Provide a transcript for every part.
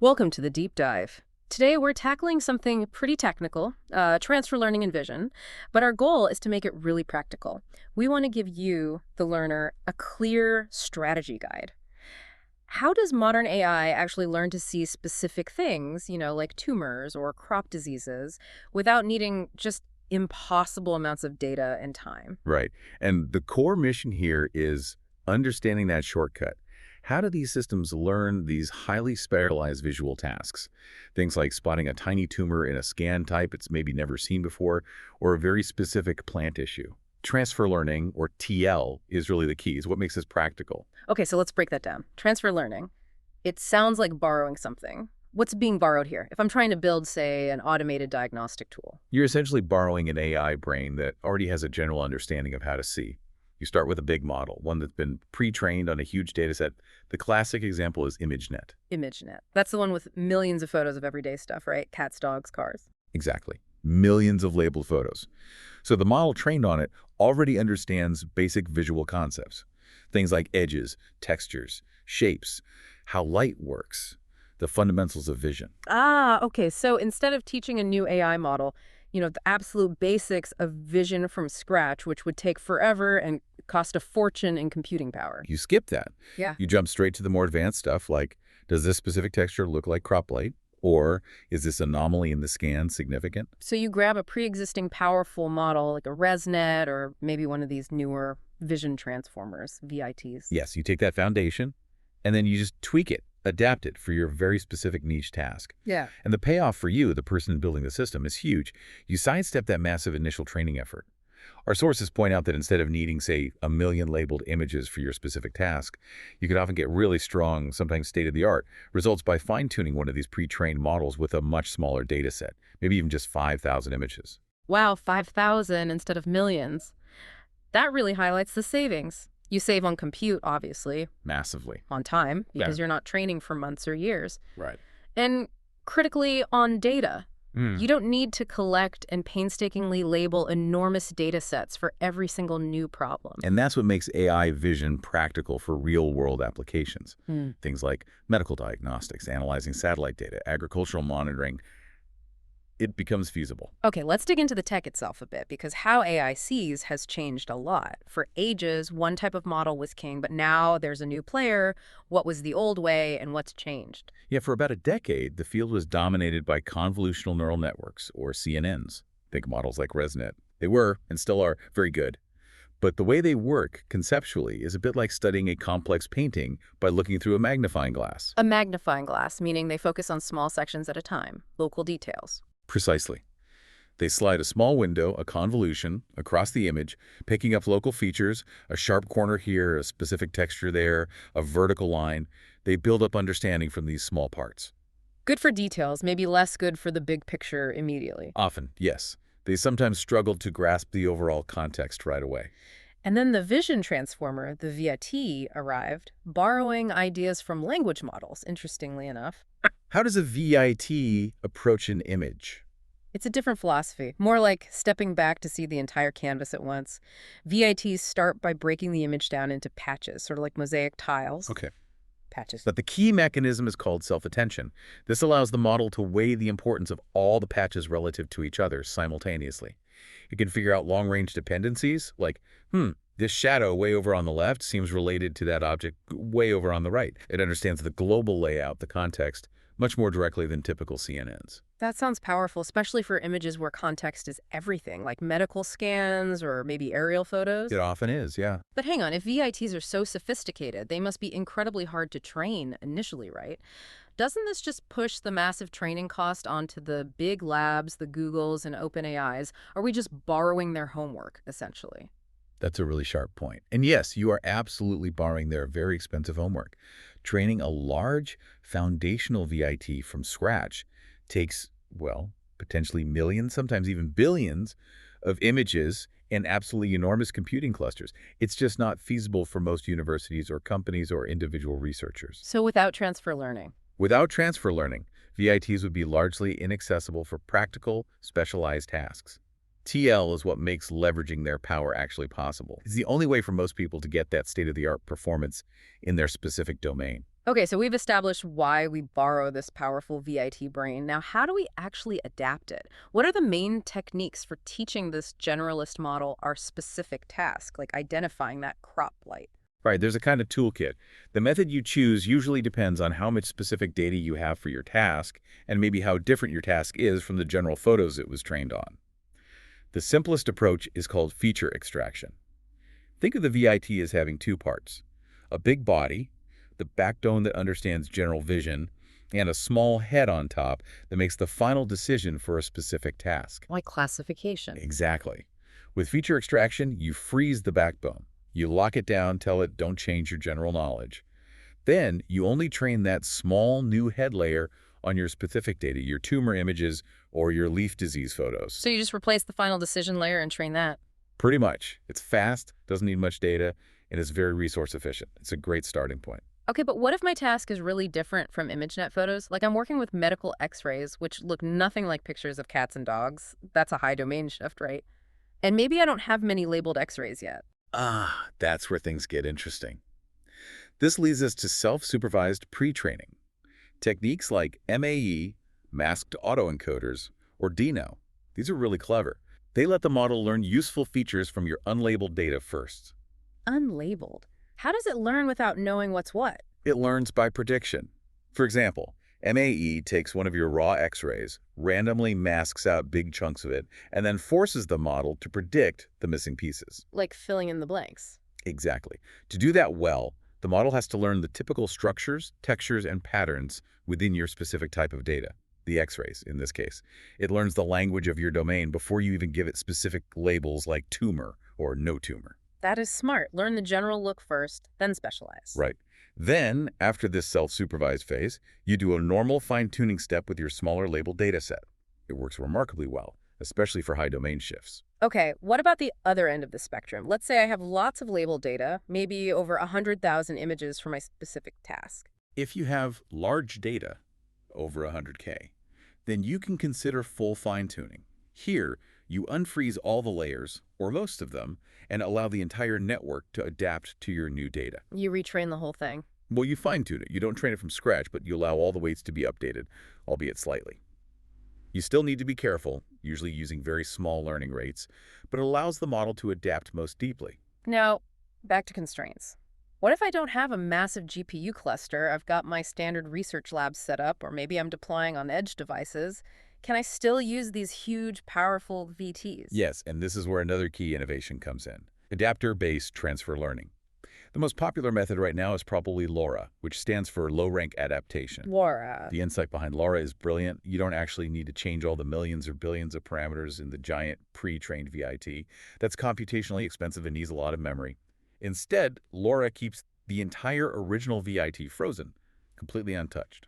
Welcome to the deep dive. Today we're tackling something pretty technical, transfer learning and vision, but our goal is to make it really practical. We want to give you, the learner, a clear strategy guide. How does modern AI actually learn to see specific things, like tumors or crop diseases, without needing just impossible amounts of data and time? Right. And the core mission here is understanding that shortcut. How do these systems learn these highly specialized visual tasks? Things like spotting a tiny tumor in a scan type it's maybe never seen before, or a very specific plant issue. Transfer learning, or TL, is really the key. Is what makes this practical. Okay, so let's break that down. Transfer learning. It sounds like borrowing something. What's being borrowed here? If I'm trying to build, say, an automated diagnostic tool. You're essentially borrowing an AI brain that already has a general understanding of how to see. You start with a big model, one that's been pre-trained on a huge data set. The classic example is ImageNet. ImageNet. That's the one with millions of photos of everyday stuff, right? Cats, dogs, cars. Exactly. Millions of labeled photos. So the model trained on it already understands basic visual concepts. Things like edges, textures, shapes, how light works, the fundamentals of vision. Ah, okay. So instead of teaching a new AI model, the absolute basics of vision from scratch, which would take forever and cost a fortune in computing power. You skip that. Yeah. You jump straight to the more advanced stuff like, does this specific texture look like crop light? Or is this anomaly in the scan significant? So you grab a pre-existing powerful model like a ResNet or maybe one of these newer vision transformers, VITs. Yes, you take that foundation and then you just tweak it, adapt it for your very specific niche task. Yeah. And the payoff for you, the person building the system, is huge. You sidestep that massive initial training effort. Our sources point out that instead of needing, say, 1 million labeled images for your specific task, you could often get really strong, sometimes state-of-the-art, results by fine-tuning one of these pre-trained models with a much smaller data set, maybe even just 5,000 images. Wow, 5,000 instead of millions. That really highlights the savings. You save on compute, obviously, Massively. on time, because Yeah. you're not training for months or years. Right. And critically, on data. You don't need to collect and painstakingly label enormous data sets for every single new problem. And that's what makes AI vision practical for real-world applications. Things like medical diagnostics, analyzing satellite data, agricultural monitoring. It becomes feasible. Okay, let's dig into the tech itself a bit, because how AI sees has changed a lot. For ages, one type of model was king, but now there's a new player. What was the old way and what's changed? Yeah, for about a decade, the field was dominated by convolutional neural networks, or CNNs. Think models like ResNet. They were, and still are, very good. But the way they work, conceptually, is a bit like studying a complex painting by looking through a magnifying glass. A magnifying glass, meaning they focus on small sections at a time, local details. Precisely. They slide a small window, a convolution, across the image, picking up local features, a sharp corner here, a specific texture there, a vertical line. They build up understanding from these small parts. Good for details, maybe less good for the big picture immediately. Often, yes. They sometimes struggle to grasp the overall context right away. And then the vision transformer, the VIT, arrived, borrowing ideas from language models, interestingly enough. How does a VIT approach an image? It's a different philosophy, more like stepping back to see the entire canvas at once. VITs start by breaking the image down into patches, sort of like mosaic tiles. Okay. Patches. But the key mechanism is called self-attention. This allows the model to weigh the importance of all the patches relative to each other simultaneously. It can figure out long-range dependencies, like, this shadow way over on the left seems related to that object way over on the right. It understands the global layout, the context, much more directly than typical CNNs. That sounds powerful, especially for images where context is everything, like medical scans or maybe aerial photos. It often is, yeah. But hang on, if VITs are so sophisticated, they must be incredibly hard to train initially, right? Doesn't this just push the massive training cost onto the big labs, the Googles and OpenAIs? Are we just borrowing their homework, essentially? That's a really sharp point. And yes, you are absolutely borrowing their very expensive homework. Training a large foundational VIT from scratch takes, well, potentially millions, sometimes even billions of images and absolutely enormous computing clusters. It's just not feasible for most universities or companies or individual researchers. So without transfer learning. Without transfer learning, VITs would be largely inaccessible for practical, specialized tasks. TL is what makes leveraging their power actually possible. It's the only way for most people to get that state-of-the-art performance in their specific domain. Okay, so we've established why we borrow this powerful VIT brain. Now, how do we actually adapt it? What are the main techniques for teaching this generalist model our specific task, like identifying that crop light? Right, there's a kind of toolkit. The method you choose usually depends on how much specific data you have for your task and maybe how different your task is from the general photos it was trained on. The simplest approach is called feature extraction. Think of the VIT as having two parts: a big body, the backbone that understands general vision, and a small head on top that makes the final decision for a specific task. Like classification. Exactly. With feature extraction, you freeze the backbone. You lock it down, tell it don't change your general knowledge. Then you only train that small new head layer on your specific data, your tumor images or your leaf disease photos. So you just replace the final decision layer and train that. Pretty much. It's fast, doesn't need much data, and is very resource efficient. It's a great starting point. Okay, but what if my task is really different from ImageNet photos? Like I'm working with medical x-rays, which look nothing like pictures of cats and dogs. That's a high domain shift, right? And maybe I don't have many labeled x-rays yet. That's where things get interesting. This leads us to self-supervised pre-training. Techniques like MAE, masked autoencoders, or DINO. These are really clever. They let the model learn useful features from your unlabeled data first. Unlabeled. How does it learn without knowing what's what? It learns by prediction. For example, MAE takes one of your raw X-rays, randomly masks out big chunks of it, and then forces the model to predict the missing pieces. Like filling in the blanks. Exactly. To do that well, the model has to learn the typical structures, textures, and patterns within your specific type of data, the X-rays in this case. It learns the language of your domain before you even give it specific labels like tumor or no tumor. That is smart. Learn the general look first, then specialize. Right. Then, after this self-supervised phase, you do a normal fine-tuning step with your smaller labeled data set. It works remarkably well, especially for high domain shifts. Okay, what about the other end of the spectrum? Let's say I have lots of labeled data, maybe over 100,000 images for my specific task. If you have large data, over 100K, then you can consider full fine-tuning. Here, you unfreeze all the layers, or most of them, and allow the entire network to adapt to your new data. You retrain the whole thing. Well, you fine-tune it. You don't train it from scratch, but you allow all the weights to be updated, albeit slightly. You still need to be careful, usually using very small learning rates, but it allows the model to adapt most deeply. Now, back to constraints. What if I don't have a massive GPU cluster? I've got my standard research labs set up, or maybe I'm deploying on edge devices. Can I still use these huge, powerful VTs? Yes, and this is where another key innovation comes in: adapter-based transfer learning. The most popular method right now is probably LoRA, which stands for low-rank adaptation. Laura. The insight behind LoRA is brilliant. You don't actually need to change all the millions or billions of parameters in the giant pre-trained VIT. That's computationally expensive and needs a lot of memory. Instead, LoRA keeps the entire original VIT frozen, completely untouched.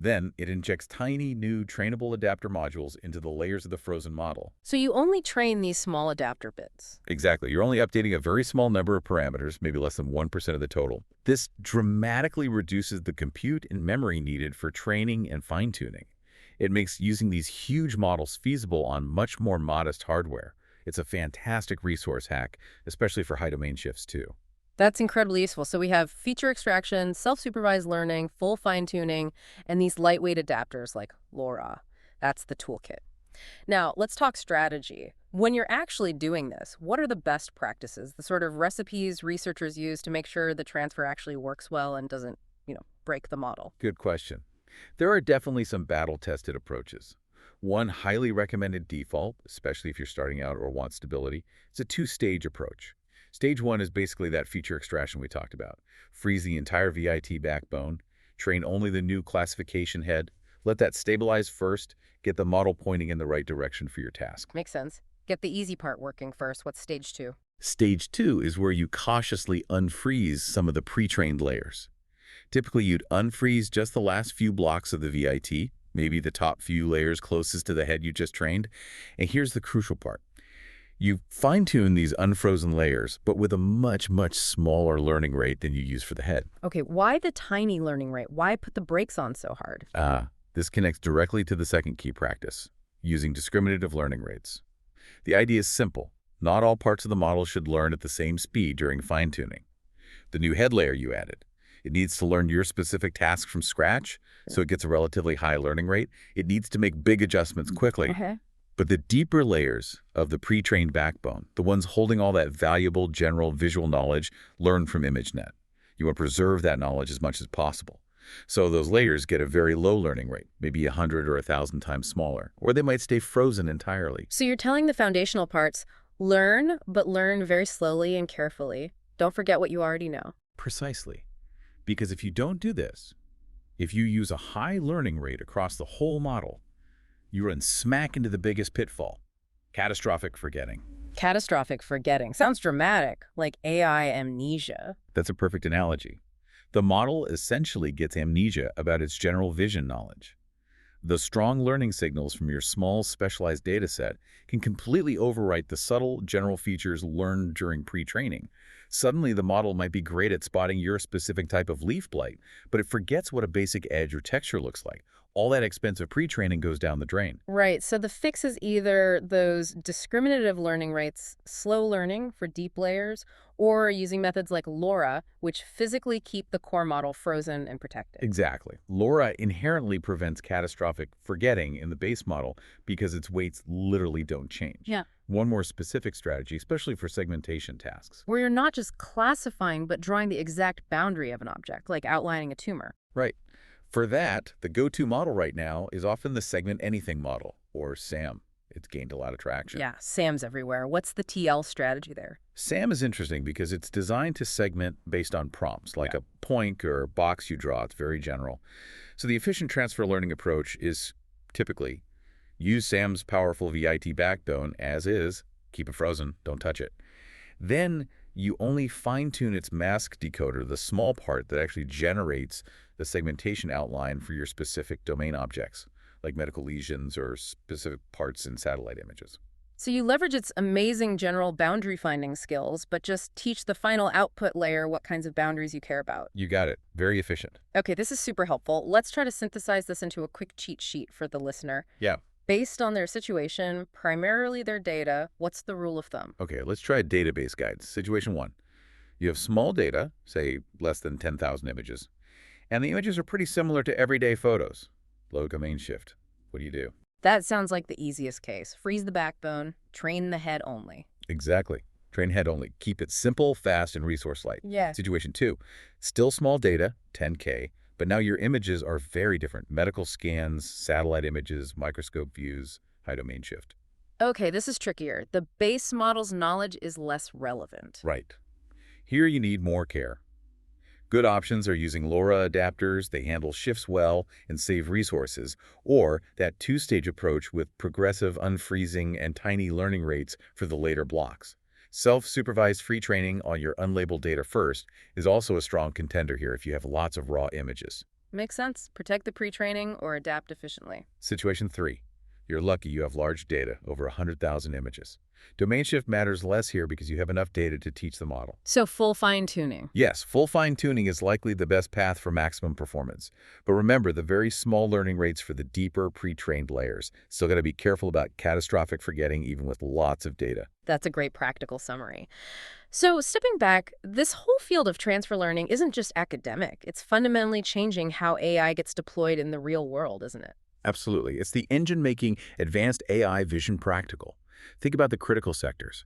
Then, it injects tiny, new, trainable adapter modules into the layers of the frozen model. So you only train these small adapter bits. Exactly. You're only updating a very small number of parameters, maybe less than 1% of the total. This dramatically reduces the compute and memory needed for training and fine-tuning. It makes using these huge models feasible on much more modest hardware. It's a fantastic resource hack, especially for high domain shifts, too. That's incredibly useful. So we have feature extraction, self-supervised learning, full fine-tuning, and these lightweight adapters like LoRA. That's the toolkit. Now, let's talk strategy. When you're actually doing this, what are the best practices, the sort of recipes researchers use to make sure the transfer actually works well and doesn't, break the model? Good question. There are definitely some battle-tested approaches. One highly recommended default, especially if you're starting out or want stability, is a two-stage approach. Stage one is basically that feature extraction we talked about. Freeze the entire VIT backbone, train only the new classification head, let that stabilize first, get the model pointing in the right direction for your task. Makes sense. Get the easy part working first. What's stage two? Stage two is where you cautiously unfreeze some of the pre-trained layers. Typically, you'd unfreeze just the last few blocks of the VIT, maybe the top few layers closest to the head you just trained. And here's the crucial part. You fine-tune these unfrozen layers, but with a much, much smaller learning rate than you use for the head. Okay, why the tiny learning rate? Why put the brakes on so hard? This connects directly to the second key practice, using discriminative learning rates. The idea is simple. Not all parts of the model should learn at the same speed during fine-tuning. The new head layer you added, It needs to learn your specific task from scratch, so it gets a relatively high learning rate. It needs to make big adjustments quickly. Okay. But the deeper layers of the pre-trained backbone, the ones holding all that valuable general visual knowledge learned from ImageNet, you want to preserve that knowledge as much as possible. So those layers get a very low learning rate, maybe 100 or 1,000 times smaller, or they might stay frozen entirely. So you're telling the foundational parts, learn, but learn very slowly and carefully. Don't forget what you already know. Precisely. Because if you don't do this, if you use a high learning rate across the whole model, you run smack into the biggest pitfall: catastrophic forgetting. Catastrophic forgetting. Sounds dramatic, like AI amnesia. That's a perfect analogy. The model essentially gets amnesia about its general vision knowledge. The strong learning signals from your small, specialized data set can completely overwrite the subtle general features learned during pre-training. Suddenly, the model might be great at spotting your specific type of leaf blight, but it forgets what a basic edge or texture looks like. All that expensive pre-training goes down the drain. Right, so the fix is either those discriminative learning rates, slow learning for deep layers, or using methods like LoRa, which physically keep the core model frozen and protected. Exactly. LoRa inherently prevents catastrophic forgetting in the base model because its weights literally don't change. Yeah. One more specific strategy, especially for segmentation tasks. Where you're not just classifying, but drawing the exact boundary of an object, like outlining a tumor. Right. For that, the go-to model right now is often the Segment Anything model, or SAM. It's gained a lot of traction. Yeah, SAM's everywhere. What's the TL strategy there? SAM is interesting because it's designed to segment based on prompts, like a point or box you draw. It's very general. So the efficient transfer learning approach is typically use SAM's powerful VIT backbone as is, keep it frozen, don't touch it. Then you only fine-tune its mask decoder, the small part that actually generates the segmentation outline for your specific domain objects, like medical lesions or specific parts in satellite images. So you leverage its amazing general boundary finding skills, but just teach the final output layer what kinds of boundaries you care about. You got it. Very efficient. Okay, this is super helpful. Let's try to synthesize this into a quick cheat sheet for the listener. Yeah. Based on their situation, primarily their data, what's the rule of thumb? Okay, let's try database guides. Situation 1. You have small data, say less than 10,000 images, and the images are pretty similar to everyday photos. Low domain shift. What do you do? That sounds like the easiest case. Freeze the backbone, train the head only. Exactly. Train head only. Keep it simple, fast, and resource light. Yeah. Situation 2. Still small data, 10K, but now your images are very different. Medical scans, satellite images, microscope views, high domain shift. Okay, this is trickier. The base model's knowledge is less relevant. Right. Here you need more care. Good options are using LoRa adapters, they handle shifts well and save resources, or that two-stage approach with progressive unfreezing and tiny learning rates for the later blocks. Self-supervised free training on your unlabeled data first is also a strong contender here if you have lots of raw images. Makes sense. Protect the pre-training or adapt efficiently. Situation 3. You're lucky you have large data, over 100,000 images. Domain shift matters less here because you have enough data to teach the model. So full fine-tuning. Yes, full fine-tuning is likely the best path for maximum performance. But remember the very small learning rates for the deeper pre-trained layers. Still got to be careful about catastrophic forgetting even with lots of data. That's a great practical summary. So stepping back, this whole field of transfer learning isn't just academic. It's fundamentally changing how AI gets deployed in the real world, isn't it? Absolutely. It's the engine making advanced AI vision practical. Think about the critical sectors.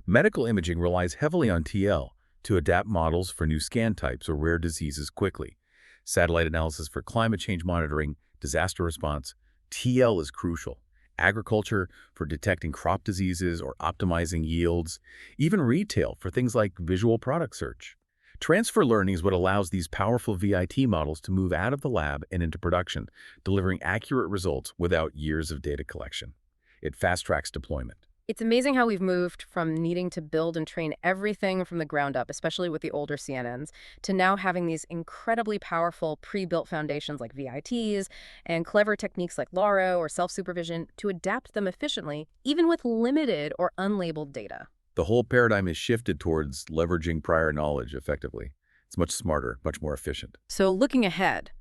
Medical imaging relies heavily on TL to adapt models for new scan types or rare diseases quickly. Satellite analysis for climate change monitoring, disaster response, TL is crucial. Agriculture for detecting crop diseases or optimizing yields. Even retail for things like visual product search. Transfer learning is what allows these powerful VIT models to move out of the lab and into production, delivering accurate results without years of data collection. It fast-tracks deployment. It's amazing how we've moved from needing to build and train everything from the ground up, especially with the older CNNs, to now having these incredibly powerful pre-built foundations like VITs and clever techniques like LoRa or self-supervision to adapt them efficiently, even with limited or unlabeled data. The whole paradigm is shifted towards leveraging prior knowledge effectively. It's much smarter, much more efficient. So looking ahead,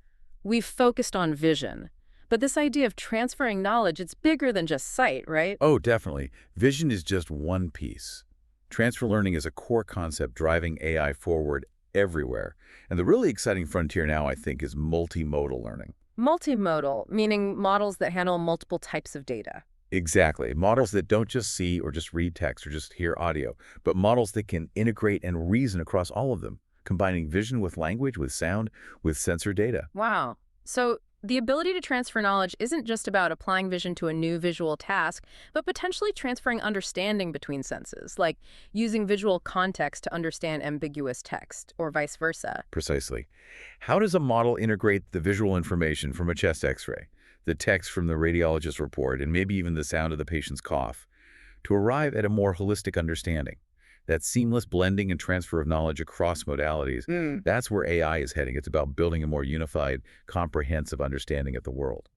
we've focused on vision. But this idea of transferring knowledge, it's bigger than just sight, right? Oh, definitely. Vision is just one piece. Transfer learning is a core concept driving AI forward everywhere. And the really exciting frontier now, I think, is multimodal learning. Multimodal, meaning models that handle multiple types of data. Exactly. Models that don't just see or just read text or just hear audio, but models that can integrate and reason across all of them, combining vision with language, with sound, with sensor data. Wow. So the ability to transfer knowledge isn't just about applying vision to a new visual task, but potentially transferring understanding between senses, like using visual context to understand ambiguous text, or vice versa. Precisely. How does a model integrate the visual information from a chest x-ray, the text from the radiologist's report, and maybe even the sound of the patient's cough, to arrive at a more holistic understanding? That seamless blending and transfer of knowledge across modalities, that's where AI is heading. It's about building a more unified, comprehensive understanding of the world.